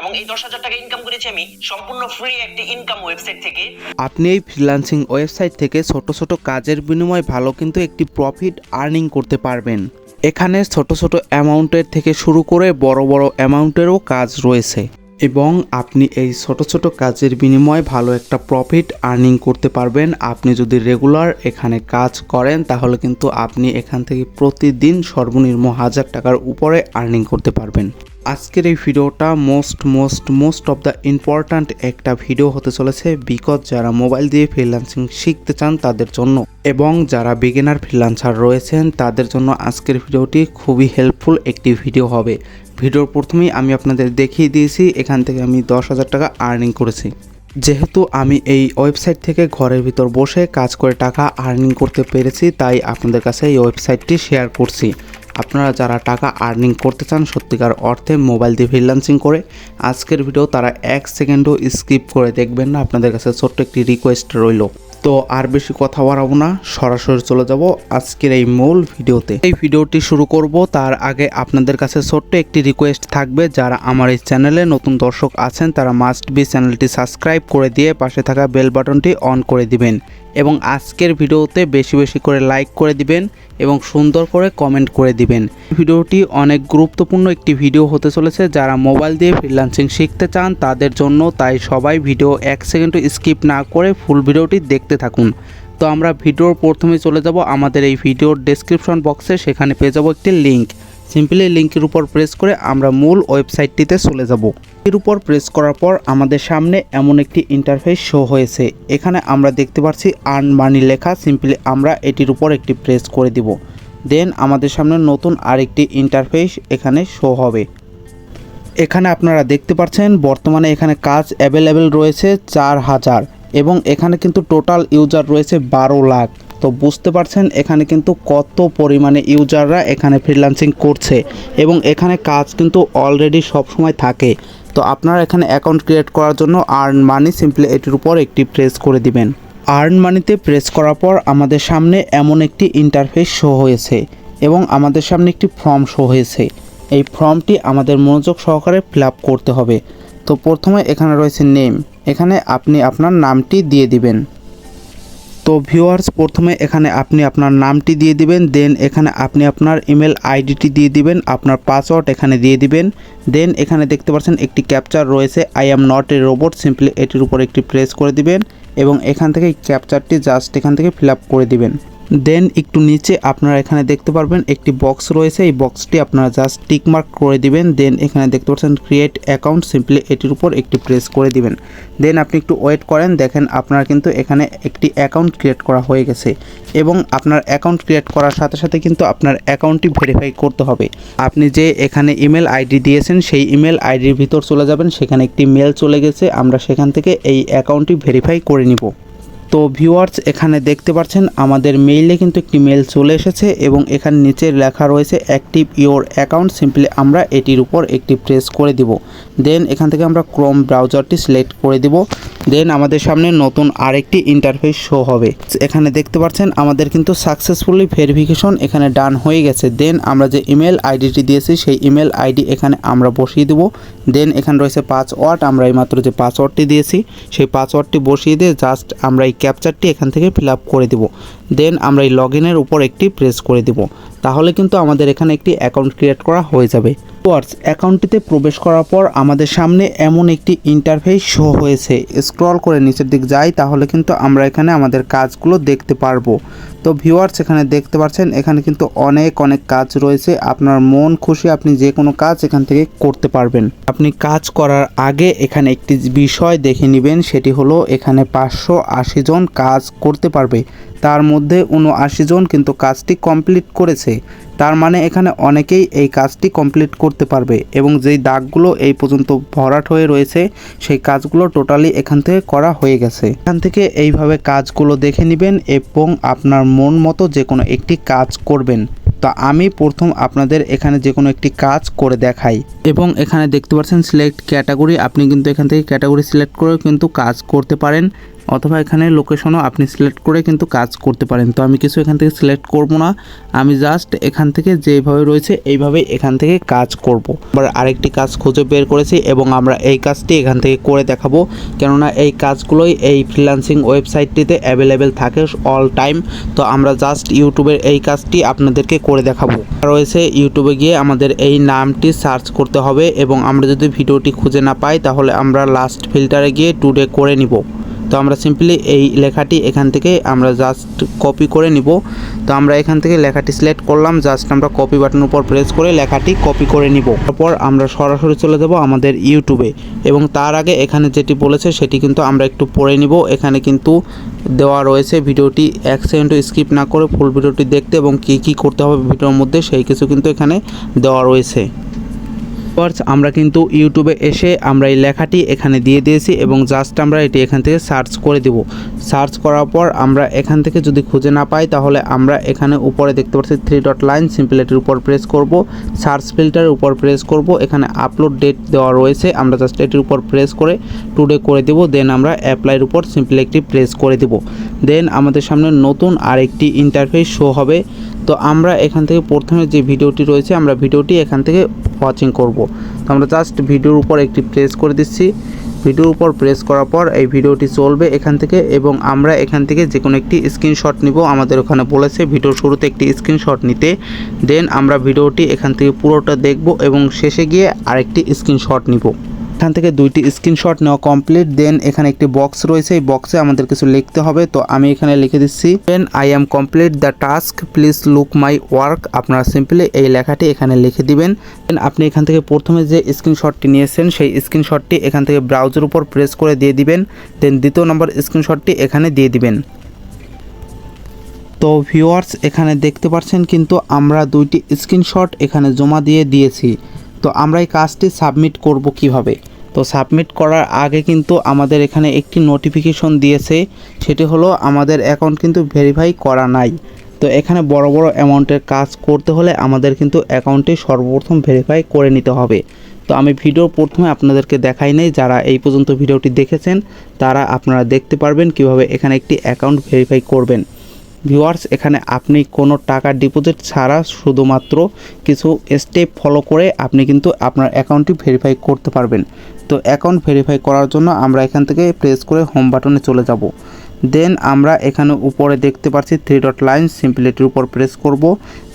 এবং এই 10,000 টাকা ইনকাম করেছি আমি সম্পূর্ণ ফ্রি একটি ইনকাম ওয়েবসাইট থেকে। আপনি এই ফ্রিল্যান্সিং ওয়েবসাইট থেকে ছোট ছোট কাজের বিনিময়ে ভালো কিন্তু একটি প্রফিট আর্নিং করতে পারবেন। এখানে ছোট ছোট অ্যামাউন্টের থেকে শুরু করে বড় বড় অ্যামাউন্টেরও কাজ রয়েছে এবং আপনি এই ছোট ছোট কাজের বিনিময়ে ভালো একটা প্রফিট আর্নিং করতে পারবেন। আপনি যদি রেগুলার এখানে কাজ করেন তাহলে কিন্তু আপনি এখান থেকে প্রতিদিন সর্বনিম্ন 1000 টাকার উপরে আর্নিং করতে পারবেন। আজকের এই ভিডিওটা মোস্ট অফ দ্য ইম্পর্ট্যান্ট একটা ভিডিও হতে চলেছে, বিকজ যারা মোবাইল দিয়ে ফ্রিল্যান্সিং শিখতে চান তাদের জন্য এবং যারা বিগিনার ফ্রিল্যান্সার রয়েছেন তাদের জন্য আজকের ভিডিওটি খুবই হেল্পফুল একটি ভিডিও হবে। ভিডিওর প্রথমেই আমি আপনাদের দেখিয়ে দিয়েছি এখান থেকে আমি 10,000 টাকা আর্নিং করেছি। যেহেতু আমি এই ওয়েবসাইট থেকে ঘরের ভিতর বসে কাজ করে টাকা আর্নিং করতে পেরেছি তাই আপনাদের কাছে এই ওয়েবসাইটটি শেয়ার করছি। আপনারা যারা টাকা আর্নিং করতে চান সত্যিকার অর্থে মোবাইল দিয়ে ফ্রিল্যান্সিং করে, আজকের ভিডিও তারা 1 সেকেন্ডও স্কিপ করে দেখবেন না। আপনাদের কাছে ছোট্ট একটি রিকোয়েস্ট রইল। তো আর বেশি কথা বাড়াবো না, সরাসরি চলে যাব আজকের এই মূল ভিডিওতে। এই ভিডিওটি শুরু করব তার আগে আপনাদের কাছে ছোট্ট একটি রিকোয়েস্ট থাকবে, যারা আমার এই চ্যানেলে নতুন দর্শক আছেন তারা মাস্ট বি চ্যানেলটি সাবস্ক্রাইব করে দিয়ে পাশে থাকা বেল বাটনটি অন করে দিবেন এবং আজকের ভিডিওতে বেশি বেশি করে লাইক করে দিবেন এবং সুন্দর করে কমেন্ট করে দিবেন। ভিডিওটি অনেক গুরুত্বপূর্ণ একটি ভিডিও হতে চলেছে, যারা মোবাইল দিয়ে ফ্রিল্যান্সিং শিখতে চান তাদের জন্য, তাই সবাই ভিডিও 1 সেকেন্ডও স্কিপ না করে ফুল ভিডিওটি দেখতে থাকুন। তো আমরা ভিডিওর প্রথমে চলে যাব আমাদের এই ভিডিওর ডেসক্রিপশন বক্সে, সেখানে পেয়ে যাব একটি লিঙ্ক। সিম্পলি লিঙ্কের উপর প্রেস করে আমরা মূল ওয়েবসাইটটিতে চলে যাব। এর উপর প্রেস করার পর আমাদের সামনে এমন একটি ইন্টারফেস শো হয়েছে। এখানে আমরা দেখতে পাচ্ছি আর্ন মানি লেখা। সিম্পলি আমরা এটির উপর একটি প্রেস করে দিব। দেন আমাদের সামনে নতুন আরেকটি ইন্টারফেস এখানে শো হবে। এখানে আপনারা দেখতে পাচ্ছেন বর্তমানে এখানে কাজ অ্যাভেলেবেল রয়েছে 4000 এবং এখানে কিন্তু টোটাল ইউজার রয়েছে 12 লাখ। তো বুঝতে পারছেন এখানে কিন্তু কত পরিমাণে ইউজাররা এখানে ফ্রিল্যান্সিং করছে এবং এখানে কাজ কিন্তু অলরেডি সব সময় থাকে। তো আপনারা এখানে অ্যাকাউন্ট ক্রিয়েট করার জন্য আর্ন মানি সিম্পলি এটির উপর একটি প্রেস করে দিবেন। আর্ন মানিতে প্রেস করার পর আমাদের সামনে এমন একটি ইন্টারফেস শো হয়েছে এবং আমাদের সামনে একটি ফর্ম শো হয়েছে। এই ফর্মটি আমাদের মনোযোগ সহকারে ফিল আপ করতে হবে। তো প্রথমে এখানে রয়েছে নেম, এখানে আপনি আপনার নামটি দিয়ে দিবেন। তো ভিউয়ার্স প্রথমে এখানে আপনি আপনার নামটি দিয়ে দিবেন, দেন এখানে আপনি আপনার ইমেল আইডিটি দিয়ে দিবেন, আপনার পাসওয়ার্ড এখানে দিয়ে দিবেন। দেন এখানে দেখতে পাচ্ছেন একটি ক্যাপচার রয়েছে, I am not a robot, simply এটির উপর একটি প্রেস করে দিবেন এবং এখান থেকে ক্যাপচারটি জাস্ট এখান থেকে ফিল আপ করে দিবেন। দেন একটু নিচে আপনারা এখানে দেখতে পারবেন একটি বক্স রয়েছে, এই বক্সটি আপনারা জাস্ট টিক মার্ক করে দিবেন। দেন এখানে দেখতে পাচ্ছেন ক্রিয়েট অ্যাকাউন্ট, সিম্পলি এটির উপর একটি প্রেস করে দিবেন। দেন আপনি একটু ওয়েট করেন, দেখেন আপনার কিন্তু এখানে একটি অ্যাকাউন্ট ক্রিয়েট করা হয়ে গেছে এবং আপনার অ্যাকাউন্ট ক্রিয়েট করার সাথে সাথে কিন্তু আপনার অ্যাকাউন্টটি ভেরিফাই করতে হবে। আপনি যে এখানে ইমেল আইডি দিয়েছেন সেই ইমেল আইডির ভিতর চলে যাবেন, সেখানে একটি মেল চলে গেছে, আমরা সেখান থেকে এই অ্যাকাউন্টটি ভেরিফাই করে নিব। তো ভিউয়ার্স এখানে দেখতে পাচ্ছেন আমাদের মেইলে কিন্তু একটি মেল চলে এসেছে এবং এখানে নিচে লেখা রয়েছে অ্যাক্টিভ ইওর অ্যাকাউন্ট, সিম্পলি আমরা এটির উপর একটি প্রেস করে দিব। দেন এখান থেকে আমরা ক্রোম ব্রাউজারটি সিলেক্ট করে দিব। দেন আমাদের সামনে নতুন আরেকটি ইন্টারফেস শো হবে। এখানে দেখতে পাচ্ছেন আমাদের কিন্তু সাকসেসফুলি ভেরিফিকেশন এখানে ডান হয়ে গেছে। দেন আমরা যে ইমেল আইডিটি দিয়েছি সেই ইমেল আইডি এখানে আমরা বসিয়ে দেব। দেন এখানে রয়েছে পাসওয়ার্ড, আমরা এইমাত্র যে পাসওয়ার্ডটি দিয়েছি সেই পাসওয়ার্ডটি বসিয়ে দিয়ে জাস্ট আমরা এই ক্যাপচারটি এখান থেকে ফিল আপ করে দেব। দেন আমরা এই লগ ইনের উপর একটি প্রেস করে দেব। তাহলে কিন্তু আমাদের এখানে একটি অ্যাকাউন্ট ক্রিয়েট করা হয়ে যাবে। অ্যাকাউন্টটিতে প্রবেশ করার পর আমাদের সামনে এমন একটি ইন্টারফেস শো হয়েছে। স্ক্রল করে নিচের দিক যাই তাহলে কিন্তু আমরা এখানে আমাদের কাজগুলো দেখতে পারবো। তো ভিউয়ার্স এখানে দেখতে পাচ্ছেন এখানে কিন্তু অনেক কাজ রয়েছে। আপনার মন খুশি আপনি যে কোনো কাজ এখান থেকে করতে পারবেন। আপনি কাজ করার আগে এখানে একটি বিষয় দেখে নেবেন, সেটি হলো এখানে 580 জন কাজ করতে পারবে, তার মধ্যে 79 জন কিন্তু কাজটি কমপ্লিট করেছে। তার মানে এখানে অনেকেই এই কাজটি কমপ্লিট করতে পারবে এবং যেই দাগগুলো এই পর্যন্ত ভরাট হয়ে রয়েছে সেই কাজগুলো টোটালি এখান থেকে করা হয়ে গেছে। এখান থেকে এইভাবে কাজগুলো দেখে নেবেন এবং আপনার মন মতো যে কোনো একটি কাজ করবেন। তো আমি প্রথম আপনাদের এখানে যে কোনো একটি কাজ করে দেখাই এবং এখানে দেখতে পাচ্ছেন সিলেক্ট ক্যাটাগরি, আপনি কিন্তু এখান থেকে ক্যাটাগরি সিলেক্ট করে কিন্তু কাজ করতে পারেন। অথবা এখানে লোকেশনও আপনি সিলেক্ট করে কিন্তু কাজ করতে পারেন। তো আমি কিছু এখান থেকে সিলেক্ট করব না, আমি জাস্ট এখান থেকে যেভাবে রয়েছে এইভাবেই এখান থেকে কাজ করব। আবার আরেকটি কাজ খুঁজে বের করেছি এবং আমরা এই কাজটি এখান থেকে করে দেখাবো, কেননা এই কাজগুলোই এই ফ্রিল্যান্সিং ওয়েবসাইটটিতে অ্যাভেলেবেল থাকে অল টাইম। তো আমরা জাস্ট ইউটিউবের এই কাজটি আপনাদেরকে করে দেখাবো। রয়েছে ইউটিউবে গিয়ে আমাদের এই নামটি সার্চ করতে হবে এবং আমরা যদি ভিডিওটি খুঁজে না পাই তাহলে আমরা লাস্ট ফিল্টারে গিয়ে টুডে করে নিব। তো আমরা সিম্পলি এই লেখাটি এখান থেকে আমরা জাস্ট কপি করে নিব। তো আমরা এখান থেকে লেখাটি সিলেক্ট করলাম, জাস্ট আমরা কপি বাটনের উপর প্রেস করে লেখাটি কপি করে নিব। তারপর আমরা সরাসরি চলে যাব আমাদের ইউটিউবে এবং তার আগে এখানে যেটি বলেছে সেটি কিন্তু আমরা একটু পড়ে নিব। এখানে কিন্তু দেওয়া রয়েছে ভিডিওটি 1 সেকেন্ডও স্কিপ না করে ফুল ভিডিওটি দেখতে এবং কী করতে হবে ভিডিওর মধ্যে সেই কিছু কিন্তু এখানে দেওয়া রয়েছে। আমরা কিন্তু ইউটিউবে এসে আমরা এই লেখাটি এখানে দিয়ে দিয়েছি এবং জাস্ট আমরা এটি এখান থেকে সার্চ করে দেব। সার্চ করার পর আমরা এখান থেকে যদি খুঁজে না পাই তাহলে আমরা এখানে উপরে দেখতে পাচ্ছি 3 ডট লাইন, সিম্পল এটির উপর প্রেস করব, সার্চ ফিল্টারের উপর প্রেস করব, এখানে আপলোড ডেট দেওয়া রয়েছে, আমরা জাস্ট এটির উপর প্রেস করে টুডে করে দেব। দেন আমরা অ্যাপ্লাইয়ের উপর সিম্পল একটি প্রেস করে দেব। দেন আমাদের সামনে নতুন আরেকটি ইন্টারফেস শো হবে। তো আমরা এখান থেকে প্রথমে যে ভিডিওটি রয়েছে আমরা ভিডিওটি এখান থেকে ওয়াচিং করব। তো আমরা জাস্ট ভিডিওর উপর একটি প্রেস করে দিচ্ছি। ভিডিওর উপর প্রেস করার পর এই ভিডিওটি চলবে এখান থেকে এবং আমরা এখান থেকে যে কোনো একটি স্ক্রিনশট নিব। আমাদের ওখানে বলেছে ভিডিওর শুরুতে একটি স্ক্রিনশট নিতে। দেন আমরা ভিডিওটি এখান থেকে পুরোটা দেখব এবং শেষে গিয়ে আরেকটি স্ক্রিনশট নিব। এখান থেকে 2টি স্ক্রিনশট নেওয়া কমপ্লিট। দেন এখানে একটি বক্স রয়েছে, এই বক্সে আমাদের কিছু লিখতে হবে। তো আমি এখানে লিখে দিচ্ছি then I am complete the task please look my work. আপনারা সিম্পলি এই লেখাটি এখানে লিখে দিবেন। দেন আপনি এখান থেকে প্রথমে যে স্ক্রিনশটটি নিয়েছেন সেই স্ক্রিনশটটি এখান থেকে ব্রাউজার উপর প্রেস করে দিয়ে দিবেন। দেন দ্বিতীয় নম্বর স্ক্রিনশটটি এখানে দিয়ে দিবেন। তো ভিউয়ার্স এখানে দেখতে পাচ্ছেন কিন্তু আমরা 2টি স্ক্রিনশট এখানে জমা দিয়ে দিয়েছি। তো আমরা এই কাজটি সাবমিট করব কিভাবে? তো সাবমিট করার আগে কিন্তু আমাদের এখানে একটি নোটিফিকেশন দিয়েছে, সেটি হলো আমাদের অ্যাকাউন্ট কিন্তু ভেরিফাই করা নাই। তো এখানে বড় বড় অ্যামাউন্টের কাজ করতে হলে আমাদের কিন্তু অ্যাকাউন্টটি সর্বপ্রথম ভেরিফাই করে নিতে হবে। তো আমি ভিডিওর প্রথমে আপনাদেরকে দেখাই নাই, যারা এই পর্যন্ত ভিডিওটি দেখেছেন তারা আপনারা দেখতে পারবেন কিভাবে এখানে একটি অ্যাকাউন্ট ভেরিফাই করবেন। ভিউয়ার্স এখানে আপনি কোনো টাকা ডিপোজিট ছাড়া শুধুমাত্র কিছু স্টেপ ফলো করে আপনি কিন্তু আপনার অ্যাকাউন্টটি ভেরিফাই করতে পারবেন। তো অ্যাকাউন্ট ভেরিফাই করার জন্য আমরা এখান থেকে প্রেস করে হোম বাটনে চলে যাব। দেন আমরা এখানে উপরে দেখতে পাচ্ছি 3 ডট লাইন, সিম্পলি এটির উপর প্রেস করব।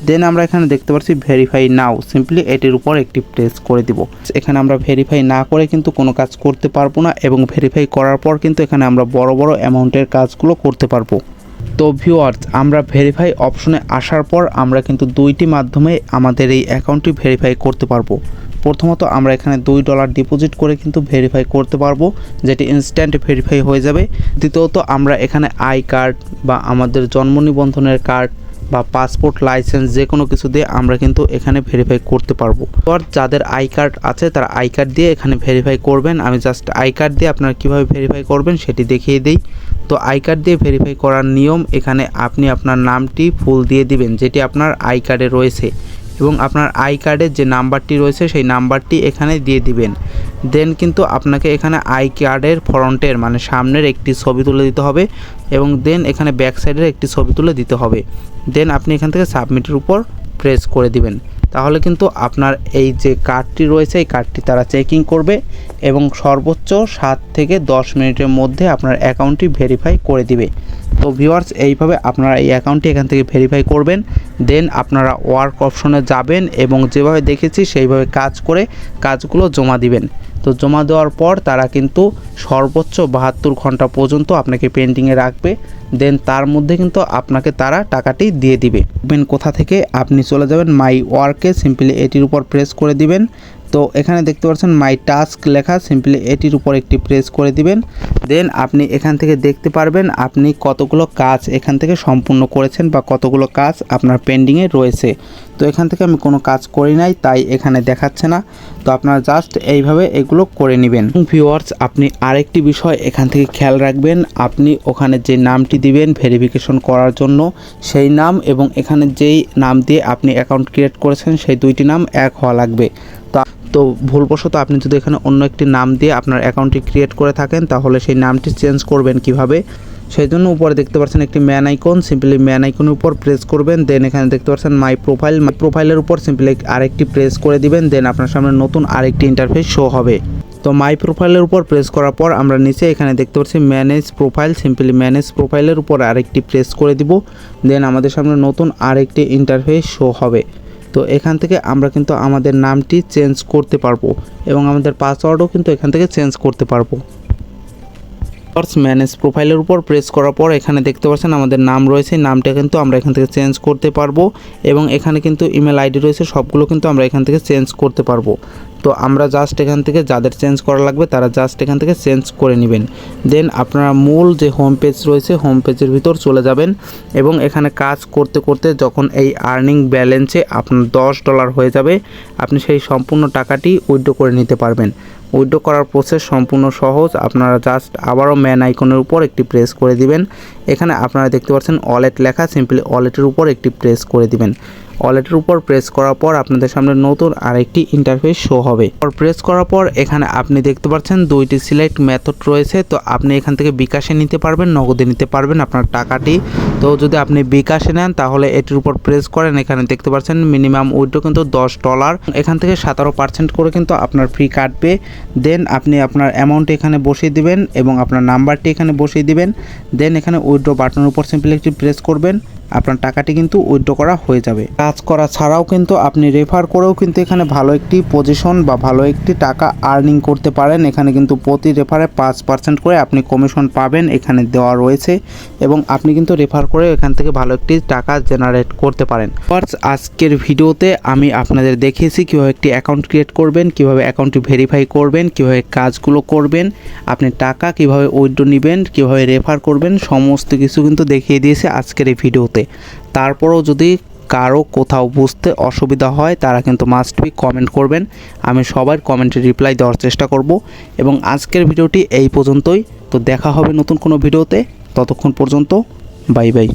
দেন আমরা এখানে দেখতে পাচ্ছি ভেরিফাই নাও, সিম্পলি এটির উপর একটি প্রেস করে দিব। এখানে আমরা ভেরিফাই না করে কিন্তু কোনো কাজ করতে পারবো না এবং ভেরিফাই করার পর কিন্তু এখানে আমরা বড় বড় অ্যামাউন্টের কাজগুলো করতে পারবো। তো ভিউয়ার্স আমরা ভেরিফাই অপশনে আসার পর আমরা কিন্তু 2টি মাধ্যমে আমাদের এই অ্যাকাউন্টটি ভেরিফাই করতে পারবো। প্রথমত আমরা এখানে $2 ডিপোজিট করে কিন্তু ভেরিফাই করতে পারবো, যেটি ইনস্ট্যান্ট ভেরিফাই হয়ে যাবে। দ্বিতীয়ত আমরা এখানে আই কার্ড বা আমাদের জন্ম নিবন্ধনের কার্ড বা পাসপোর্ট লাইসেন্স যে কোনো কিছু দিয়ে আমরা কিন্তু এখানে ভেরিফাই করতে পারবো। আর যাদের আই কার্ড আছে তারা আই কার্ড দিয়ে এখানে ভেরিফাই করবেন। আমি জাস্ট আই কার্ড দিয়ে আপনারা কীভাবে ভেরিফাই করবেন সেটি দেখিয়ে দিই। তো আই কার্ড দিয়ে ভেরিফাই করার নিয়ম, এখানে আপনি আপনার নামটি ফুল দিয়ে দিবেন যেটি আপনার আই কার্ডে রয়েছে এবং আপনার আই কার্ডের যে নাম্বারটি রয়েছে সেই নাম্বারটি এখানে দিয়ে দিবেন। দেন কিন্তু আপনাকে এখানে আই কার্ডের ফ্রন্টের মানে সামনের একটি ছবি তুলে দিতে হবে এবং দেন এখানে ব্যাক সাইডের একটি ছবি তুলে দিতে হবে। দেন আপনি এখান থেকে সাবমিটের উপর প্রেস করে দিবেন। তাহলে কিন্তু আপনার এই যে কার্ডটি রয়েছে এই কার্ডটি তারা চেকিং করবে এবং সর্বোচ্চ 7 থেকে 10 মিনিটের মধ্যে আপনার অ্যাকাউন্টটি ভেরিফাই করে দিবে। তো ভিউয়ার্স এইভাবে আপনারা এই অ্যাকাউন্টটি এখান থেকে ভেরিফাই করবেন। দেন আপনারা ওয়ার্ক অপশনে যাবেন এবং যেভাবে দেখেছি সেইভাবে কাজ করে কাজগুলো জমা দিবেন। তো জমা দেওয়ার পর তারা কিন্তু সর্বোচ্চ 72 ঘন্টা পর্যন্ত আপনাকে পেন্ডিংয়ে রাখবে। দেন তার মধ্যে কিন্তু আপনাকে তারা টাকাটি দিয়ে দিবে। কোথা থেকে আপনি চলে যাবেন মাই ওয়ার্কে, সিম্পলি এটির উপর প্রেস করে দিবেন। তো এখানে দেখতে পাচ্ছেন মাই টাস্ক লেখা, সিম্পলি এটির উপর একটি প্রেস করে দিবেন। দেন আপনি এখান থেকে দেখতে পারবেন আপনি কতগুলো কাজ এখান থেকে সম্পূর্ণ করেছেন বা কতগুলো কাজ আপনার পেন্ডিংয়ে রয়েছে। তো এখান থেকে আমি কোনো কাজ করি নাই তাই এখানে দেখাচ্ছে না। তো আপনারা জাস্ট এইভাবে এগুলো করে নেবেন। ভিউয়ার্স আপনি আরেকটি বিষয় এখান থেকে খেয়াল রাখবেন, আপনি ওখানে যে নামটি দিবেন ভেরিফিকেশন করার জন্য সেই নাম এবং এখানে যেই নাম দিয়ে আপনি অ্যাকাউন্ট ক্রিয়েট করেছেন সেই 2টি নাম এক হওয়া লাগবে। তো ভুলবশত আপনি যদি এখানে অন্য একটি নাম দিয়ে আপনার অ্যাকাউন্টটি ক্রিয়েট করে থাকেন তাহলে সেই নামটি চেঞ্জ করবেন কিভাবে, সেই জন্য উপরে দেখতে পাচ্ছেন একটি ম্যান আইকন, সিম্পলি ম্যান আইকনের উপর প্রেস করবেন। দেন এখানে দেখতে পাচ্ছেন মাই প্রোফাইলের উপর সিম্পলি আরেকটি প্রেস করে দিবেন। দেন আপনার সামনে নতুন আরেকটি ইন্টারফেস শো হবে। তো মাই প্রোফাইলের উপর প্রেস করার পর আমরা নিচে এখানে দেখতে পাচ্ছি ম্যানেজ প্রোফাইল, সিম্পলি ম্যানেজ প্রোফাইলের উপর আরেকটি প্রেস করে দিব। দেন আমাদের সামনে নতুন আরেকটি ইন্টারফেস শো হবে। তো এখান থেকে আমরা কিন্তু আমাদের নামটি চেঞ্জ করতে পারবো এবং আমাদের পাসওয়ার্ডও কিন্তু এখান থেকে চেঞ্জ করতে পারবো। ম্যানেজ প্রোফাইলের উপর প্রেস করার পর এখানে দেখতে পাচ্ছেন আমাদের নাম রয়েছে, নামটা কিন্তু আমরা এখান থেকে চেঞ্জ করতে পারবো এবং এখানে কিন্তু ইমেল আইডি রয়েছে, সবগুলো কিন্তু আমরা এখান থেকে চেঞ্জ করতে পারবো। তো আমরা জাস্ট এখান থেকে যাদের চেঞ্জ করা লাগবে তারা জাস্ট এখান থেকে চেঞ্জ করে নেবেন। দেন আপনারা মূল যে হোম পেজ রয়েছে হোম পেজের ভিতর চলে যাবেন এবং এখানে কাজ করতে করতে যখন এই আর্নিং ব্যালেন্সে আপনার $10 হয়ে যাবে আপনি সেই সম্পূর্ণ টাকাটি উইথড্র করে নিতে পারবেন। উইথড্র করার প্রসেস সম্পূর্ণ সহজ। আপনারা জাস্ট আবারও ম্যান আইকনের উপর একটি প্রেস করে দিবেন। এখানে আপনারা দেখতে পাচ্ছেন ওয়ালেট লেখা, সিম্পলি ওয়ালেটের উপর একটি প্রেস করে দিবেন। ওয়ালেটের উপর প্রেস করার পর আপনাদের সামনে নতুন আরেকটি ইন্টারফেস শো হবে। প্রেস করার পর এখানে আপনি দেখতে পাচ্ছেন দুইটি সিলেক্ট মেথড রয়েছে। তো আপনি এখান থেকে বিকাশে নিতে পারবেন, নগদে নিতে পারবেন আপনার টাকাটি। তো যদি আপনি বিকাশে নেন তাহলে এটির উপর প্রেস করেন, এখানে দেখতে পাচ্ছেন মিনিমাম উইথড্র কিন্তু $10, এখান থেকে 17% করে কিন্তু আপনার ফ্রি কাটবে। দেন আপনি আপনার অ্যামাউন্ট এখানে বসিয়ে দিবেন এবং আপনার নাম্বারটি এখানে বসিয়ে দিবেন। দেন এখানে উইথড্র বাটনের উপর সিম্পলি একটি প্রেস করবেন, আপনার টাকাটি কিন্তু উইথড্র করা হয়ে যাবে। কাজ করা ছাড়াও কিন্তু আপনি রেফার করেও কিন্তু এখানে ভালো একটি পজিশন বা ভালো একটি টাকা আর্নিং করতে পারেন। এখানে কিন্তু প্রতি রেফারে 5% করে আপনি কমিশন পাবেন, এখানে দেওয়া রয়েছে এবং আপনি কিন্তু রেফার করে এখান থেকে ভালো একটি টাকা জেনারেট করতে পারেন। আজকের ভিডিওতে আমি আপনাদের দেখিয়েছি কীভাবে একটি অ্যাকাউন্ট ক্রিয়েট করবেন, কীভাবে অ্যাকাউন্টটি ভেরিফাই করবেন, কীভাবে কাজগুলো করবেন, আপনি টাকা কীভাবে উইথড্র নেবেন, কীভাবে রেফার করবেন, সমস্ত কিছু কিন্তু দেখিয়ে দিয়েছে আজকের এই ভিডিওতে। তারপরও যদি কারো কোথাও বুঝতে অসুবিধা হয় তারা কিন্তু মাস্ট বি কমেন্ট করবেন, আমি সবার কমেন্টে রিপ্লাই দেওয়ার চেষ্টা করব। এবং আজকের ভিডিওটি এই পর্যন্তই। তো দেখা হবে নতুন কোনো ভিডিওতে, ততক্ষণ পর্যন্ত বাই বাই।